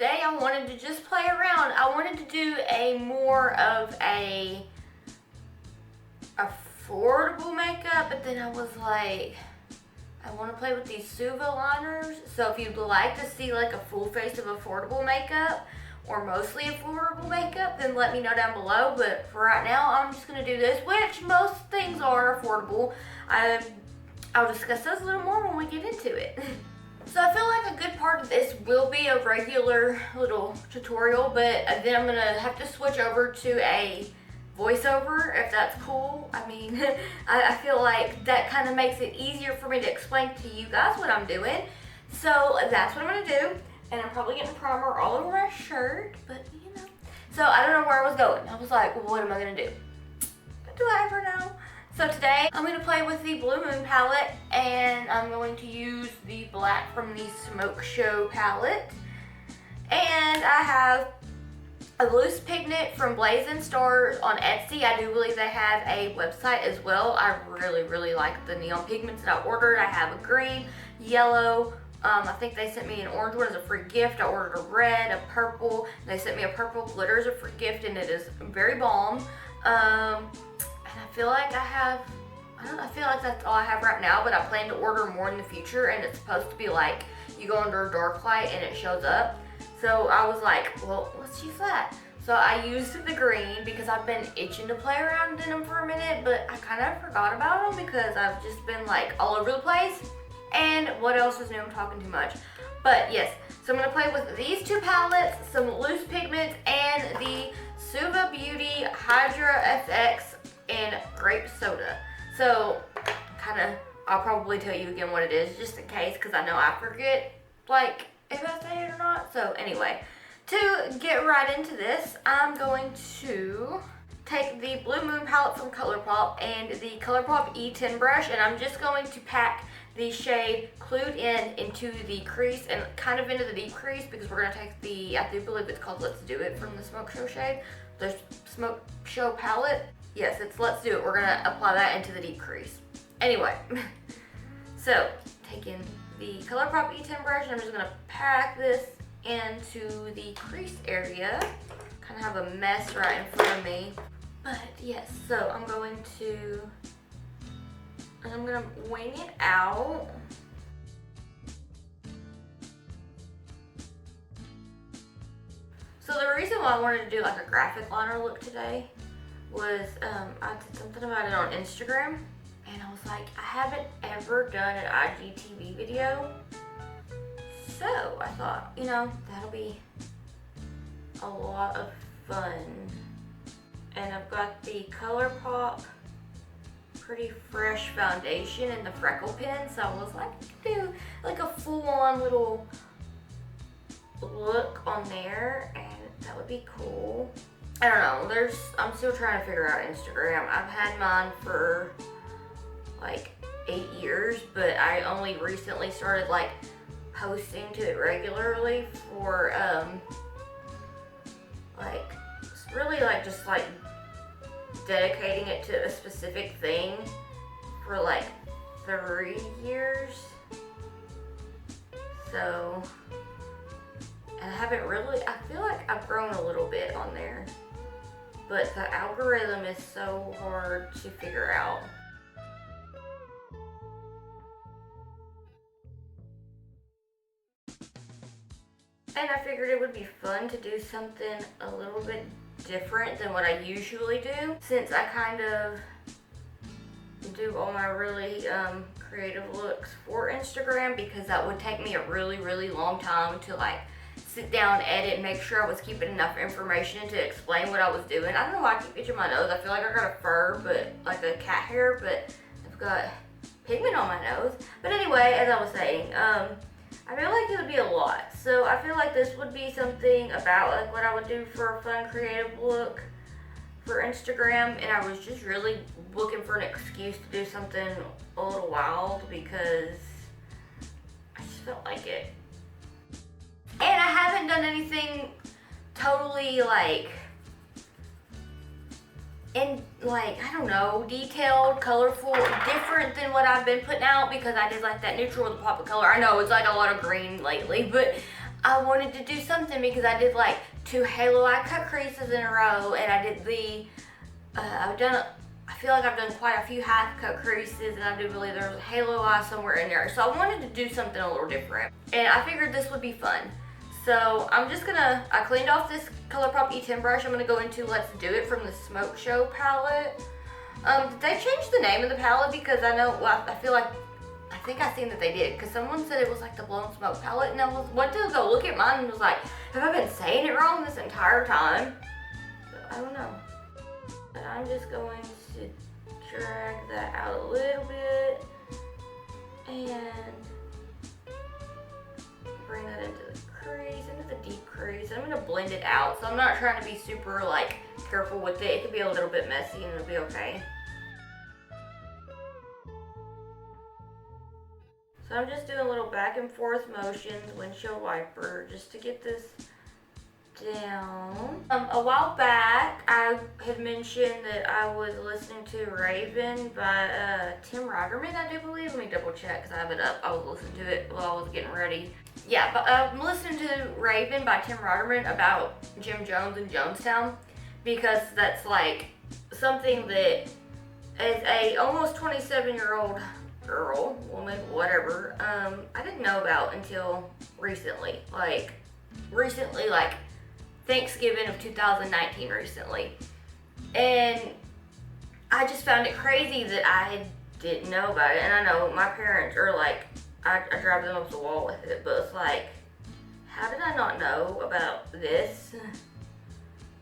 today I wanted to just play around. I wanted to do a more of a affordable makeup, but then I was like, I want to play with these Suva liners. So if you'd like to see like a full face of affordable makeup or mostly affordable makeup, then let me know down below. But for right now, I'm just going to do this, which most things are affordable. I'll discuss those a little more when we get into it. So I feel like a good part of this will be a regular little tutorial, but then I'm gonna have to switch over to a voiceover if that's cool. I mean, I feel like that kind of makes it easier for me to explain to you guys what I'm doing. So that's what I'm gonna do, and I'm probably getting primer all over my shirt, but you know. So I don't know where I was going. I was like, well, what am I gonna do? Do I ever know? So today I'm going to play with the Blue Moon palette, and I'm going to use the black from the Smoke Show palette. And I have a loose pigment from STarzz on Etsy. I do believe they have a website as well. I really like the neon pigments that I ordered. I have a green, yellow, I think they sent me an orange one as a free gift. I ordered a red, a purple. They sent me a purple glitter as a free gift, and it is very bomb. And I feel like I feel like that's all I have right now, but I plan to order more in the future, and it's supposed to be like, you go under a dark light and it shows up. So I was like, well, let's use that. So I used the green because I've been itching to play around in them for a minute, but I kind of forgot about them because I've just been like all over the place. And what else is new? I'm talking too much. But yes, so I'm gonna play with these two palettes, some loose pigments, and the Suva Beauty Hydra FX and grape soda. So I'll probably tell you again what it is just in case, because I know I forget like if I say it or not. So anyway, to get right into this, I'm going to take the Blue Moon palette from ColourPop and the ColourPop E10 brush, and I'm just going to pack the shade Clued In into the crease and kind of into the deep crease, because we're going to take the, I do believe it's called Let's Do It from the Smoke Show shade, the Smoke Show palette. Yes, it's Let's Do It. We're gonna apply that into the deep crease. Anyway, so taking the ColourPop E10 brush, and I'm just gonna pack this into the crease area. Kind of have a mess right in front of me. But yes, so I'm gonna wing it out. So the reason why I wanted to do like a graphic liner look today was I did something about it on Instagram, and I was like, I haven't ever done an IGTV video, so I thought, you know, that'll be a lot of fun. And I've got the ColourPop Pretty Fresh foundation in the freckle pen, so I was like, I could do like a full-on little look on there, and that would be cool. I don't know, I'm still trying to figure out Instagram. I've had mine for like 8 years, but I only recently started like posting to it regularly for like really like just like dedicating it to a specific thing for like 3 years. So, and I haven't really, I feel like I've grown a little bit on there, but the algorithm is so hard to figure out. And I figured it would be fun to do something a little bit different than what I usually do, since I kind of do all my really creative looks for Instagram, because that would take me a really long time to like sit down, edit, make sure I was keeping enough information to explain what I was doing. I don't know why I keep itching my nose. I feel like I got a fur, but like a cat hair, but I've got pigment on my nose. But anyway, as I was saying, I feel like it would be a lot. So I feel like this would be something about like what I would do for a fun creative look for Instagram, and I was just really looking for an excuse to do something a little wild because I just felt like it. And I haven't done anything totally like in like, I don't know, detailed, colorful, different than what I've been putting out, because I did like that neutral with a pop of color. I know it's like a lot of green lately, but I wanted to do something because I did like 2 halo eye cut creases in a row, and I did the, I feel like I've done quite a few half cut creases, and I do believe there was a halo eye somewhere in there. So I wanted to do something a little different, and I figured this would be fun. So I'm just gonna, I cleaned off this ColourPop E10 brush. I'm gonna go into Let's Do It from the Smoke Show palette. Did they change the name of the palette? Because I know, well, I feel like, I think I seen that they did, because someone said it was like the Blown Smoke palette, and I went to go look at mine and was like, have I been saying it wrong this entire time? So, I don't know. But I'm just going to drag that out a little bit and bring that into the crease, into the deep crease. I'm gonna blend it out, so I'm not trying to be super like careful with it. It could be a little bit messy and it'll be okay. So I'm just doing little back and forth motions, windshield wiper, just to get this down. A while back, I had mentioned that I was listening to Raven by Tim Riderman, I do believe. Let me double check because I have it up. I was listening to it while I was getting ready. Yeah, but I'm listening to Raven by Tim Riderman about Jim Jones and Jonestown, because that's like something that as a almost 27-year-old girl, woman, whatever, I didn't know about until recently. Like Thanksgiving of 2019 recently. And I just found it crazy that I didn't know about it. And I know my parents are like, I drive them up the wall with it, but it's like, how did I not know about this?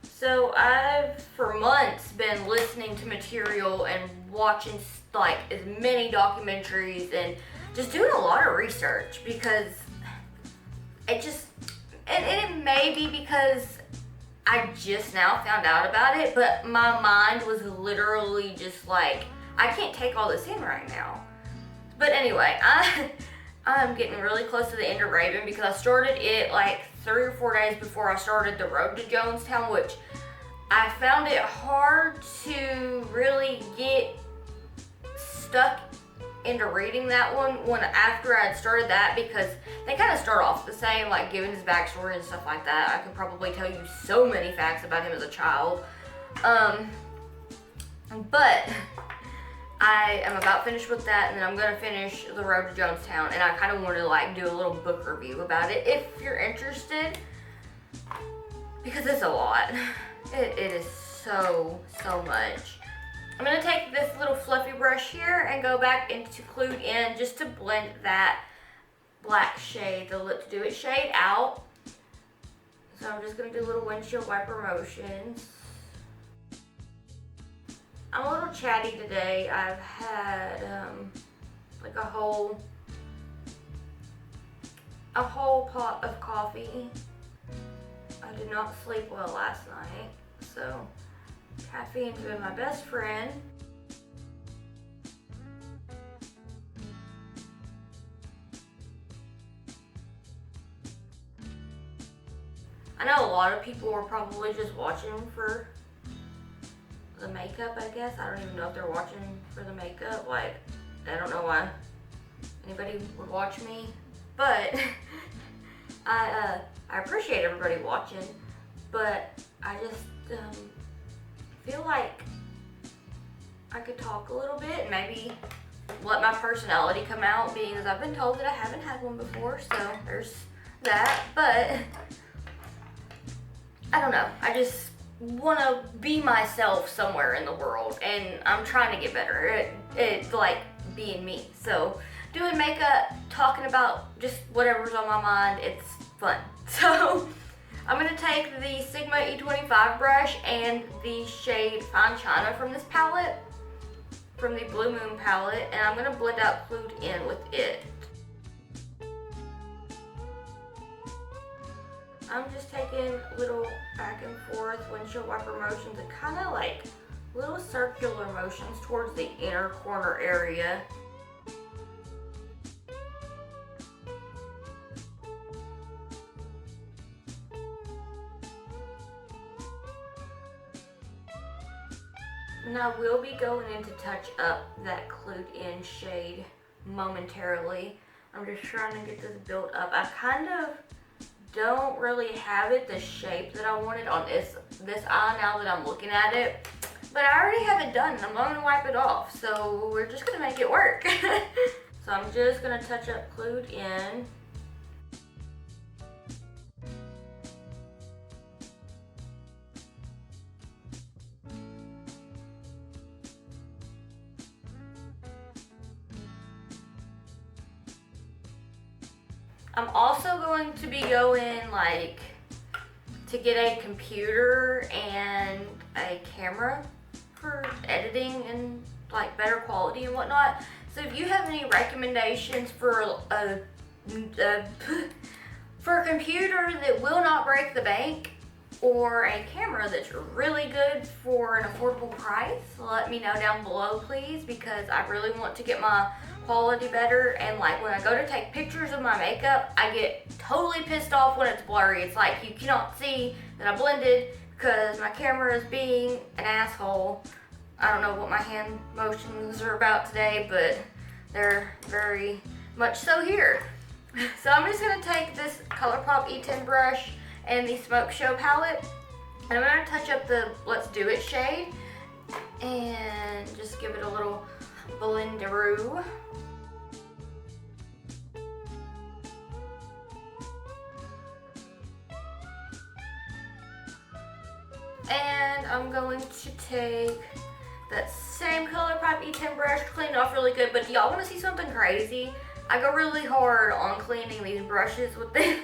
So I've, for months, been listening to material and watching like as many documentaries and just doing a lot of research, because it just, and it may be because I just now found out about it, but my mind was literally just like, I can't take all this in right now. But anyway, I'm getting really close to the end of Raven, because I started it like 3 or 4 days before I started The Road to Jonestown, which I found it hard to really get stuck into reading that one after I had started that, because they kind of start off the same, like giving his backstory and stuff like that. I could probably tell you so many facts about him as a child. But I am about finished with that, and then I'm gonna finish The Road to Jonestown, and I kind of want to like do a little book review about it if you're interested, because it's a lot. It is so much. I'm gonna take this little fluffy brush here and go back into Clued In just to blend that black shade, the Let's Do It shade out. So I'm just gonna do little windshield wiper motions. I'm a little chatty today. I've had like a whole pot of coffee. I did not sleep well last night, so caffeine's been my best friend. I know a lot of people were probably just watching for the makeup, I guess. I don't even know if they're watching for the makeup. Like, I don't know why anybody would watch me, but I appreciate everybody watching, but I just feel like I could talk a little bit and maybe let my personality come out, being as I've been told that I haven't had one before, so there's that. But I don't know, I just want to be myself somewhere in the world, and I'm trying to get better at like being me. So doing makeup, talking about just whatever's on my mind, it's fun. So I'm going to take the Sigma E25 brush and the shade Fine China from this palette, from the Blue Moon palette, and I'm going to blend out Clued In with it. I'm just taking little back and forth windshield wiper motions and kind of like little circular motions towards the inner corner area. And I will be going in to touch up that Clued In shade momentarily. I'm just trying to get this built up. I kind of don't really have it the shape that I wanted on this eye now that I'm looking at it. But I already have it done and I'm going to wipe it off. So we're just going to make it work. So I'm just going to touch up Glued In. I'm also going to be going like to get a computer and a camera for editing and like better quality and whatnot. So if you have any recommendations for a computer that will not break the bank, or a camera that's really good for an affordable price, let me know down below please, because I really want to get my quality better. And like when I go to take pictures of my makeup, I get totally pissed off when it's blurry. It's like you cannot see that I blended because my camera is being an asshole. I don't know what my hand motions are about today, but they're very much so here. So I'm just gonna take this ColourPop E10 brush and the Smoke Show palette, and I'm gonna touch up the Let's Do It shade and just give it a little blenderoo. And I'm going to take that same ColourPop E10 brush, clean it off really good. But do y'all want to see something crazy? I go really hard on cleaning these brushes with this.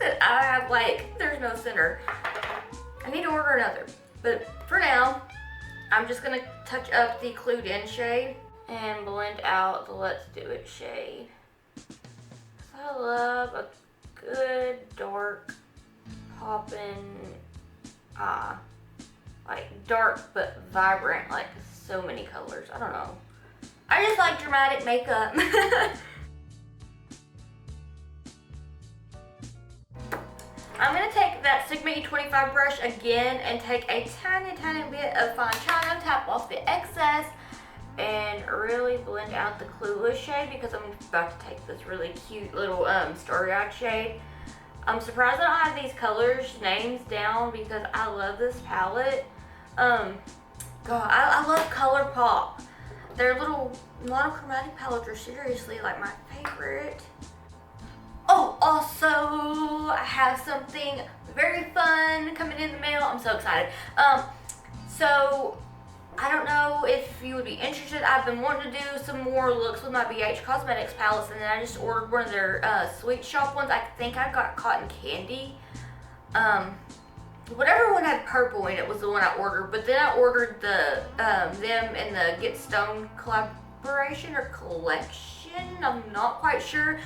That I have like, there's no center. I need to order another. But for now, I'm just going to touch up the Glued In shade and blend out the Let's Do It shade. I love a good dark poppin' eye. Like dark but vibrant, like so many colors. I don't know. I just like dramatic makeup. I'm gonna take that Sigma E25 brush again and take a tiny bit of fine china, tap off the excess, and really blend out the Clueless shade, because I'm about to take this really cute little starry-eyed shade. I'm surprised I don't have these colors names down because I love this palette. God, I love ColourPop. Their little monochromatic palettes are seriously like my favorite. Oh, also, I have something very fun coming in the mail. I'm so excited. So I don't know if you would be interested. I've been wanting to do some more looks with my BH Cosmetics palettes, and then I just ordered one of their Sweet Shop ones. I think I got Cotton Candy. Whatever one had purple in it was the one I ordered, but then I ordered the them in the Get Stone collaboration or collection. I'm not quite sure,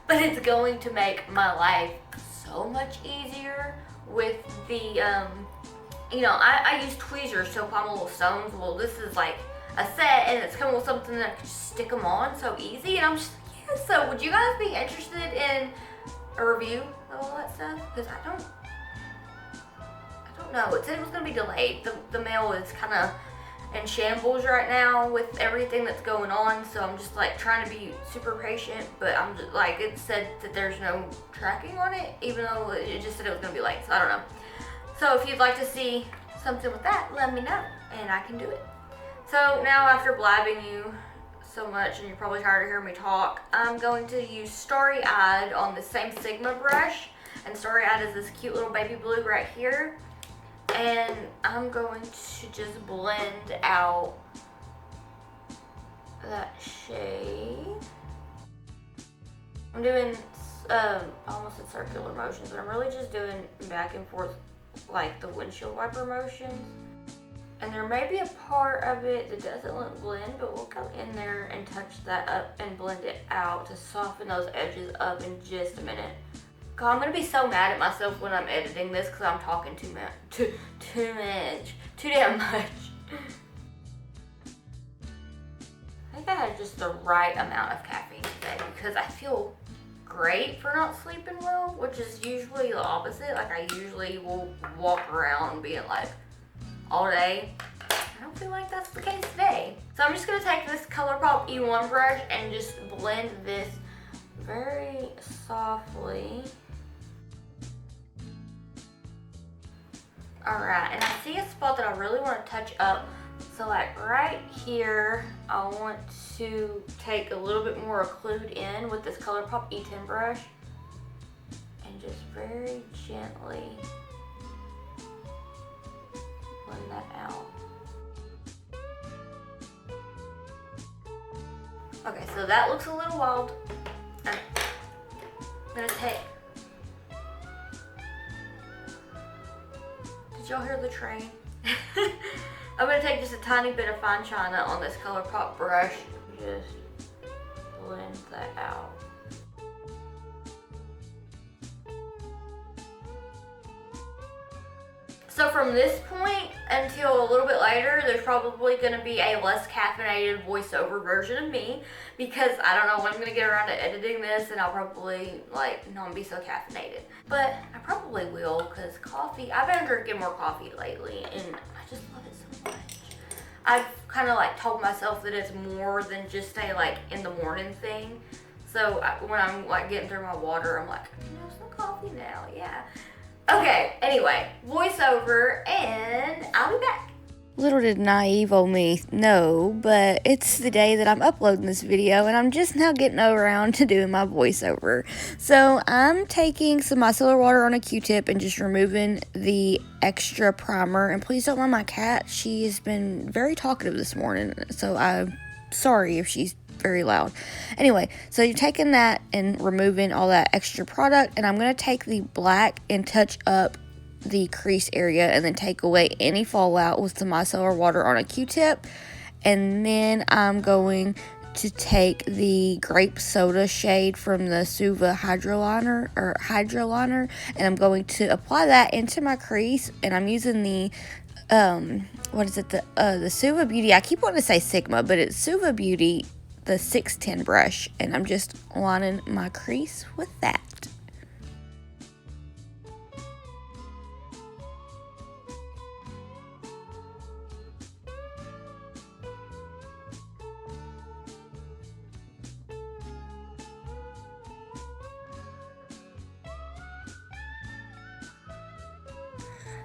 but it's going to make my life so much easier with the you know, I use tweezers to apply my little stones. Well, this is like a set, and it's coming with something that I can just stick them on so easy. And I'm just like, yeah. So would you guys be interested in a review of all that stuff? Because I don't know. It said it was going to be delayed. The mail is kind of in shambles right now with everything that's going on. So I'm just like trying to be super patient. But I'm just like, it said that there's no tracking on it, even though it just said it was going to be late. So I don't know. So if you'd like to see something with that, let me know, and I can do it. So now, after blabbing you so much, and you're probably tired of hearing me talk, I'm going to use Starry Eyed on the same Sigma brush. And Starry Eyed is this cute little baby blue right here. And I'm going to just blend out that shade. I'm doing almost in circular motions, but I'm really just doing back and forth like the windshield wiper motions. And there may be a part of it that doesn't look blend, but we'll go in there and touch that up and blend it out to soften those edges up in just a minute. God, I'm gonna be so mad at myself when I'm editing this because I'm talking too damn much. I think I had just the right amount of caffeine today because I feel great for not sleeping well, which is usually the opposite. Like I usually will walk around being like all day. I don't feel like that's the case today. So I'm just gonna take this ColourPop E1 brush and just blend this very softly Alright, and I see a spot that I really want to touch up. So like right here, I want to take a little bit more occlude in with this ColourPop E10 brush. And just very gently blend that out. Okay, so that looks a little wild. I'm gonna take... Did y'all hear the train? I'm gonna take just a tiny bit of fine china on this ColourPop brush. Just blend that out. So from this point until a little bit later, there's probably going to be a less caffeinated voiceover version of me, because I don't know when I'm going to get around to editing this, and I'll probably like not be so caffeinated. But I probably will, because coffee, I've been drinking more coffee lately and I just love it so much. I've kind of like told myself that it's more than just a like in the morning thing. So when I'm like getting through my water, I'm like, some coffee now, yeah. Okay, anyway, voiceover, and I'll be back. Little did naive old me know, but it's the day that I'm uploading this video, and I'm just now getting around to doing my voiceover. So I'm taking some micellar water on a Q-tip and just removing the extra primer. And please don't mind my cat. She has been very talkative this morning, so I'm sorry if she's very loud. Anyway, so you're taking that and removing all that extra product, and I'm going to take the black and touch up the crease area and then take away any fallout with the micellar water on a Q-tip. And then I'm going to take the grape soda shade from the Suva Hydro Liner, and I'm going to apply that into my crease. And I'm using the the Suva Beauty, I keep wanting to say Sigma, but it's Suva Beauty, the 610 brush, and I'm just lining my crease with that.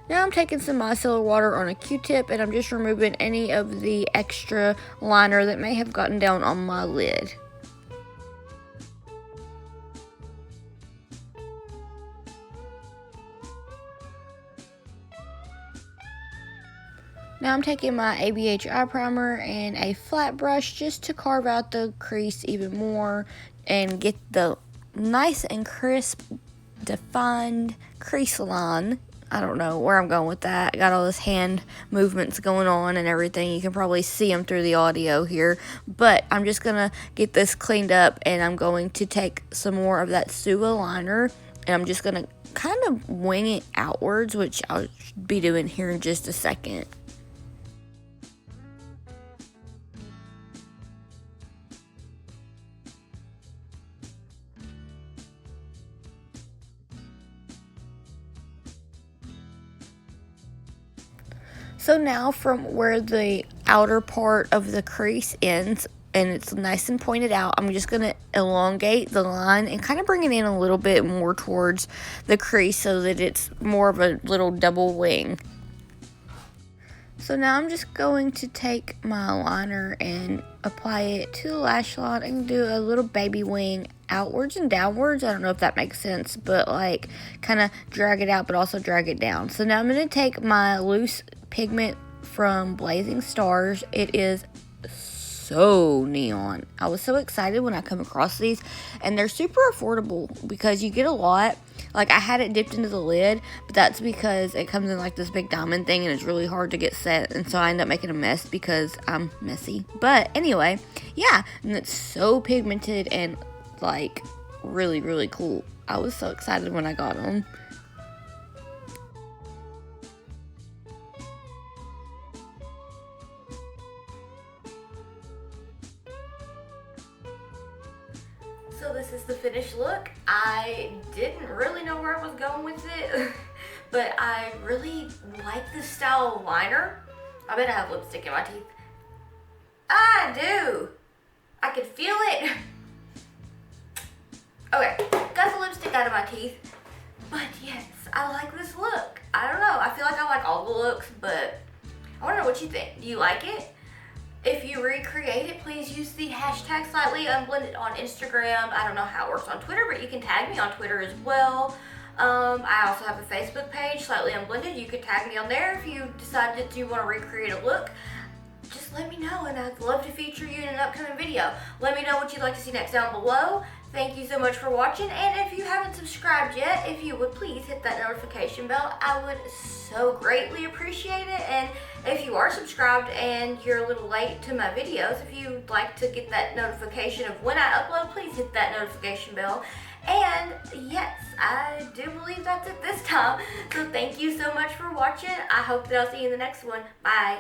Now I'm taking some micellar water on a Q-tip, and I'm just removing any of the extra liner that may have gotten down on my lid. Now I'm taking my ABH eye primer and a flat brush just to carve out the crease even more and get the nice and crisp, defined crease line. I don't know where I'm going with that. I got all this hand movements going on and everything. You can probably see them through the audio here. But I'm just going to get this cleaned up, and I'm going to take some more of that Suva liner, and I'm just going to kind of wing it outwards, which I'll be doing here in just a second. So now from where the outer part of the crease ends, and it's nice and pointed out, I'm just going to elongate the line and kind of bring it in a little bit more towards the crease so that it's more of a little double wing. So now I'm just going to take my liner and apply it to the lash line and do a little baby wing outwards and downwards. I don't know if that makes sense, but like kind of drag it out but also drag it down. So now I'm going to take my loose pigment from Blazing Stars. It is so neon. I was so excited when I come across these, and they're super affordable because you get a lot. Like, I had it dipped into the lid, but that's because it comes in like this big diamond thing and it's really hard to get set, and so I end up making a mess because I'm messy. But anyway, yeah, and it's so pigmented and like really, really cool. I was so excited when I got them. So this is the finished look. I didn't really know where I was going with it, but I really like this style of liner. I bet I have lipstick in my teeth. I do. I can feel it. Okay, got the lipstick out of my teeth, but yes, I like this look. I don't know, I feel like I like all the looks, but I want to know what you think. Do you like it? If you recreate it, please use the hashtag slightlyunblended on Instagram. I don't know how it works on Twitter, but you can tag me on Twitter as well. I also have a Facebook page, Slightly Unblended. You could tag me on there if you decide that you want to recreate a look. Just let me know, and I'd love to feature you in an upcoming video. Let me know what you'd like to see next down below. Thank you so much for watching, and if you haven't subscribed yet, if you would please hit that notification bell. I would so greatly appreciate it. And if you are subscribed and you're a little late to my videos, if you'd like to get that notification of when I upload, please hit that notification bell. And yes, I do believe that's it this time. So thank you so much for watching. I hope that I'll see you in the next one. Bye.